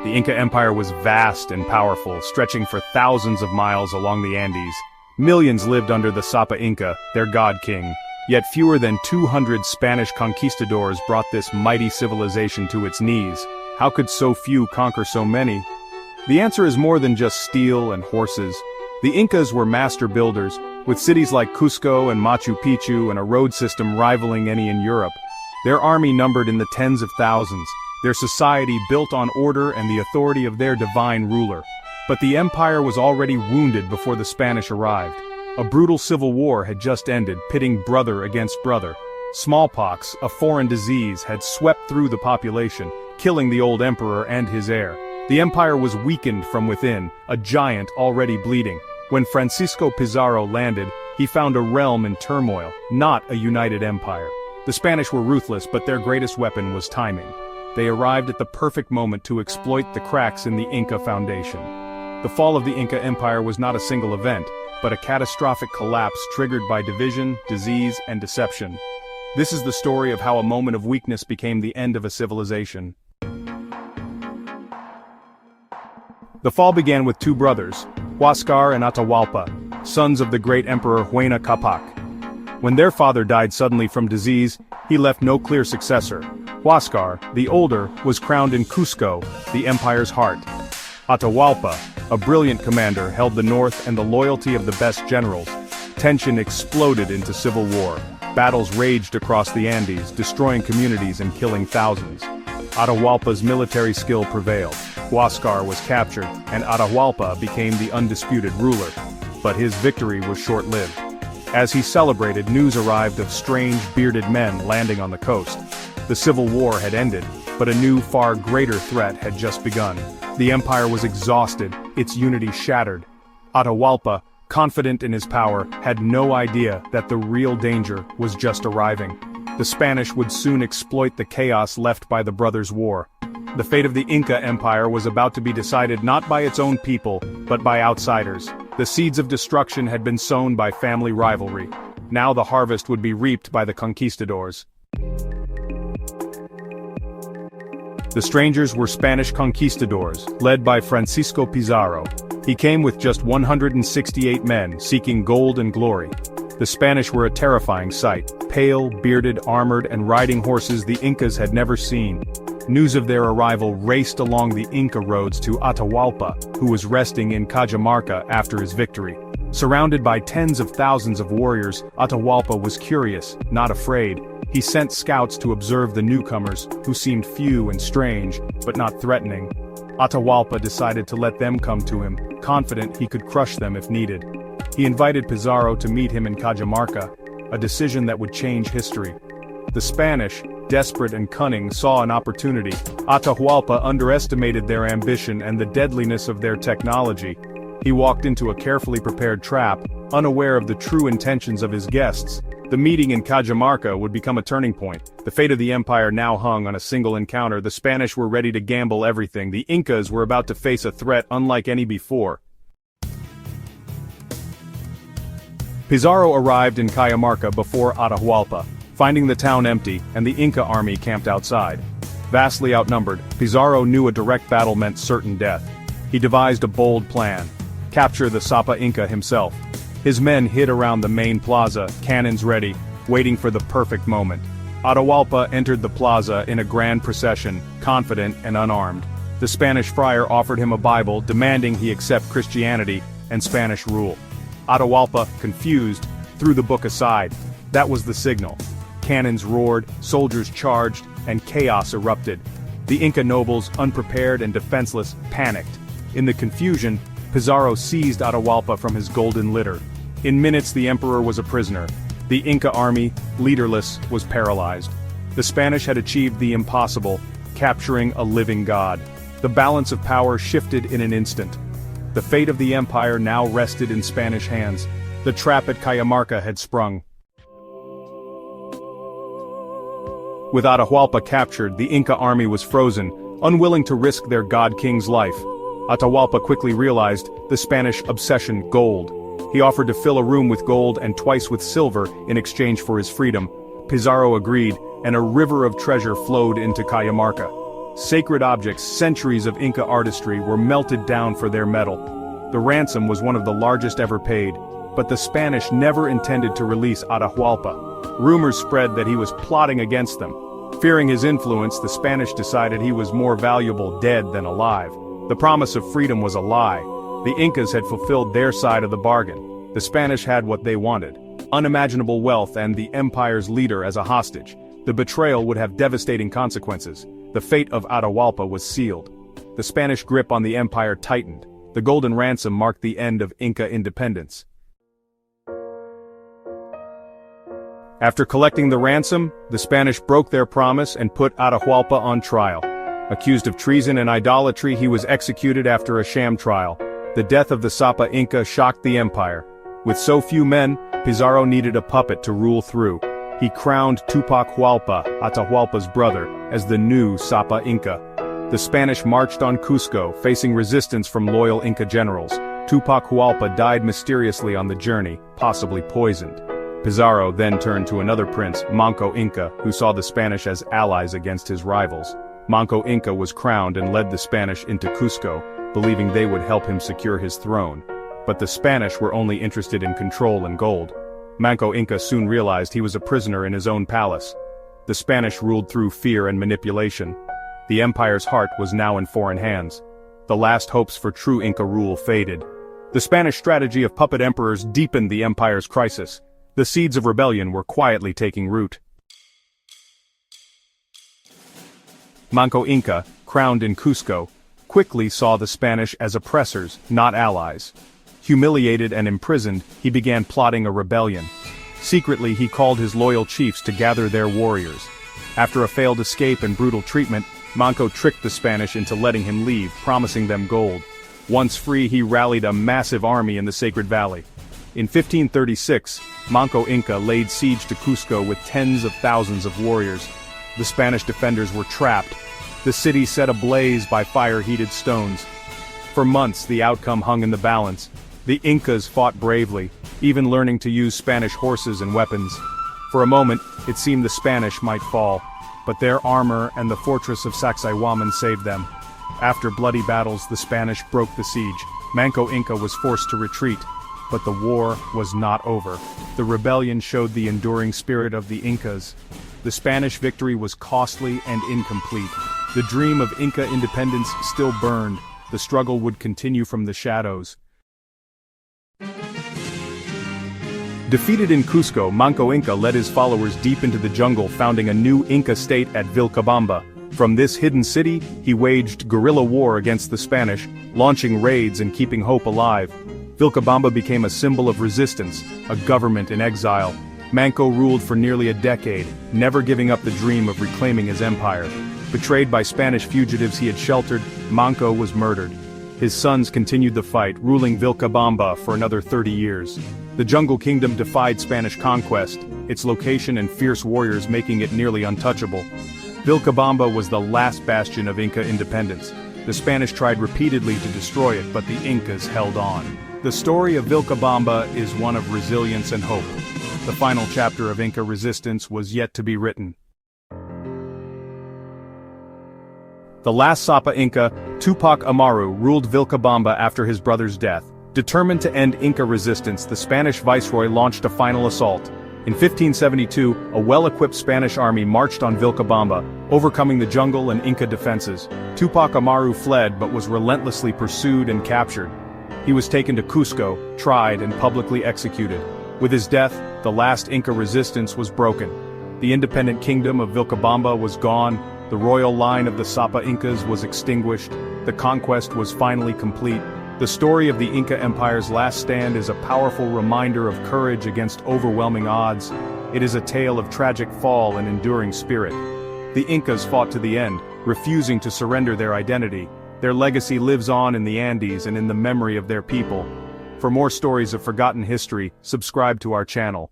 The Inca Empire was vast and powerful, stretching for thousands of miles along the Andes. Millions lived under the Sapa Inca, their god king. Yet fewer than 200 Spanish conquistadors brought this mighty civilization to its knees. How could so few conquer so many? The answer is more than just steel and horses. The Incas were master builders, with cities like Cusco and Machu Picchu and a road system rivaling any in Europe. Their army numbered in the tens of thousands, their society built on order and the authority of their divine ruler. But the empire was already wounded before the Spanish arrived. A brutal civil war had just ended, pitting brother against brother. Smallpox, a foreign disease, had swept through the population, killing the old emperor and his heir. The empire was weakened from within, a giant already bleeding. When Francisco Pizarro landed, he found a realm in turmoil, not a united empire. The Spanish were ruthless, but their greatest weapon was timing. They arrived at the perfect moment to exploit the cracks in the Inca foundation. The fall of the Inca Empire was not a single event, but a catastrophic collapse triggered by division, disease, and deception. This is the story of how a moment of weakness became the end of a civilization. The fall began with two brothers, Huáscar and Atahualpa, sons of the great emperor Huayna Capac. When their father died suddenly from disease, he left no clear successor. Huáscar, the older, was crowned in Cusco, the empire's heart. Atahualpa, a brilliant commander, held the north and the loyalty of the best generals. Tension exploded into civil war. Battles raged across the Andes, destroying communities and killing thousands. Atahualpa's military skill prevailed. Huáscar was captured, and Atahualpa became the undisputed ruler. But his victory was short-lived. As he celebrated, news arrived of strange, bearded men landing on the coast. The civil war had ended, but a new, far greater threat had just begun. The empire was exhausted, its unity shattered. Atahualpa, confident in his power, had no idea that the real danger was just arriving. The Spanish would soon exploit the chaos left by the brothers' war. The fate of the Inca Empire was about to be decided not by its own people, but by outsiders. The seeds of destruction had been sown by family rivalry. Now the harvest would be reaped by the conquistadors. The strangers were Spanish conquistadors, led by Francisco Pizarro. He came with just 168 men, seeking gold and glory. The Spanish were a terrifying sight, pale, bearded, armored, and riding horses the Incas had never seen. News of their arrival raced along the Inca roads to Atahualpa, who was resting in Cajamarca after his victory. Surrounded by tens of thousands of warriors, Atahualpa was curious, not afraid. He sent scouts to observe the newcomers, who seemed few and strange, but not threatening. Atahualpa decided to let them come to him, confident he could crush them if needed. He invited Pizarro to meet him in Cajamarca, a decision that would change history. The Spanish, desperate and cunning, saw an opportunity. Atahualpa underestimated their ambition and the deadliness of their technology. He walked into a carefully prepared trap, unaware of the true intentions of his guests. The meeting in Cajamarca would become a turning point. The fate of the empire now hung on a single encounter. The Spanish were ready to gamble everything. The Incas were about to face a threat unlike any before. Pizarro arrived in Cajamarca before Atahualpa, finding the town empty and the Inca army camped outside. Vastly outnumbered, Pizarro knew a direct battle meant certain death. He devised a bold plan: capture the Sapa Inca himself. His men hid around the main plaza, cannons ready, waiting for the perfect moment. Atahualpa entered the plaza in a grand procession, confident and unarmed. The Spanish friar offered him a Bible, demanding he accept Christianity and Spanish rule. Atahualpa, confused, threw the book aside. That was the signal. Cannons roared, soldiers charged, and chaos erupted. The Inca nobles, unprepared and defenseless, panicked. In the confusion, Pizarro seized Atahualpa from his golden litter. In minutes the emperor was a prisoner. The Inca army, leaderless, was paralyzed. The Spanish had achieved the impossible, capturing a living god. The balance of power shifted in an instant. The fate of the empire now rested in Spanish hands. The trap at Cajamarca had sprung. With Atahualpa captured, the Inca army was frozen, unwilling to risk their god king's life. Atahualpa quickly realized the Spanish obsession: gold. He offered to fill a room with gold and twice with silver in exchange for his freedom. Pizarro agreed, and a river of treasure flowed into Cajamarca. Sacred objects, centuries of Inca artistry, were melted down for their metal. The ransom was one of the largest ever paid, but the Spanish never intended to release Atahualpa. Rumors spread that he was plotting against them. Fearing his influence, the Spanish decided he was more valuable dead than alive. The promise of freedom was a lie. The Incas had fulfilled their side of the bargain. The Spanish had what they wanted: unimaginable wealth and the empire's leader as a hostage. The betrayal would have devastating consequences. The fate of Atahualpa was sealed. The Spanish grip on the empire tightened. The golden ransom marked the end of Inca independence. After collecting the ransom, the Spanish broke their promise and put Atahualpa on trial. Accused of treason and idolatry, he was executed after a sham trial. The death of the Sapa Inca shocked the empire. With so few men, Pizarro needed a puppet to rule through. He crowned Tupac Hualpa, Atahualpa's brother, as the new Sapa Inca. The Spanish marched on Cusco, facing resistance from loyal Inca generals. Tupac Hualpa died mysteriously on the journey, possibly poisoned. Pizarro then turned to another prince, Manco Inca, who saw the Spanish as allies against his rivals. Manco Inca was crowned and led the Spanish into Cusco, believing they would help him secure his throne. But the Spanish were only interested in control and gold. Manco Inca soon realized he was a prisoner in his own palace. The Spanish ruled through fear and manipulation. The empire's heart was now in foreign hands. The last hopes for true Inca rule faded. The Spanish strategy of puppet emperors deepened the empire's crisis. The seeds of rebellion were quietly taking root. Manco Inca, crowned in Cusco, quickly saw the Spanish as oppressors, not allies. Humiliated and imprisoned, he began plotting a rebellion. Secretly, he called his loyal chiefs to gather their warriors. After a failed escape and brutal treatment, Manco tricked the Spanish into letting him leave, promising them gold. Once free, he rallied a massive army in the Sacred Valley. In 1536, Manco Inca laid siege to Cusco with tens of thousands of warriors. The Spanish defenders were trapped. The city set ablaze by fire-heated stones. For months, the outcome hung in the balance. The Incas fought bravely, even learning to use Spanish horses and weapons. For a moment, it seemed the Spanish might fall, but their armor and the fortress of Sacsayhuaman saved them. After bloody battles, the Spanish broke the siege. Manco Inca was forced to retreat, but the war was not over. The rebellion showed the enduring spirit of the Incas. The Spanish victory was costly and incomplete. The dream of Inca independence still burned. The struggle would continue from the shadows. Defeated in Cusco, Manco Inca led his followers deep into the jungle, founding a new Inca state at Vilcabamba. From this hidden city, he waged guerrilla war against the Spanish, launching raids and keeping hope alive. Vilcabamba became a symbol of resistance, a government in exile. Manco ruled for nearly a decade, never giving up the dream of reclaiming his empire. Betrayed by Spanish fugitives he had sheltered, Manco was murdered. His sons continued the fight, ruling Vilcabamba for another 30 years. The Jungle Kingdom defied Spanish conquest, its location and fierce warriors making it nearly untouchable. Vilcabamba was the last bastion of Inca independence. The Spanish tried repeatedly to destroy it, but the Incas held on. The story of Vilcabamba is one of resilience and hope. The final chapter of Inca resistance was yet to be written. The last Sapa Inca, Tupac Amaru, ruled Vilcabamba after his brother's death. Determined to end Inca resistance, the Spanish viceroy launched a final assault. In 1572, a well-equipped Spanish army marched on Vilcabamba, overcoming the jungle and Inca defenses. Tupac Amaru fled but was relentlessly pursued and captured. He was taken to Cusco, tried and publicly executed. With his death, the last Inca resistance was broken. The independent kingdom of Vilcabamba was gone, the royal line of the Sapa Incas was extinguished, the conquest was finally complete. The story of the Inca Empire's last stand is a powerful reminder of courage against overwhelming odds. It is a tale of tragic fall and enduring spirit. The Incas fought to the end, refusing to surrender their identity. Their legacy lives on in the Andes and in the memory of their people. For more stories of forgotten history, subscribe to our channel.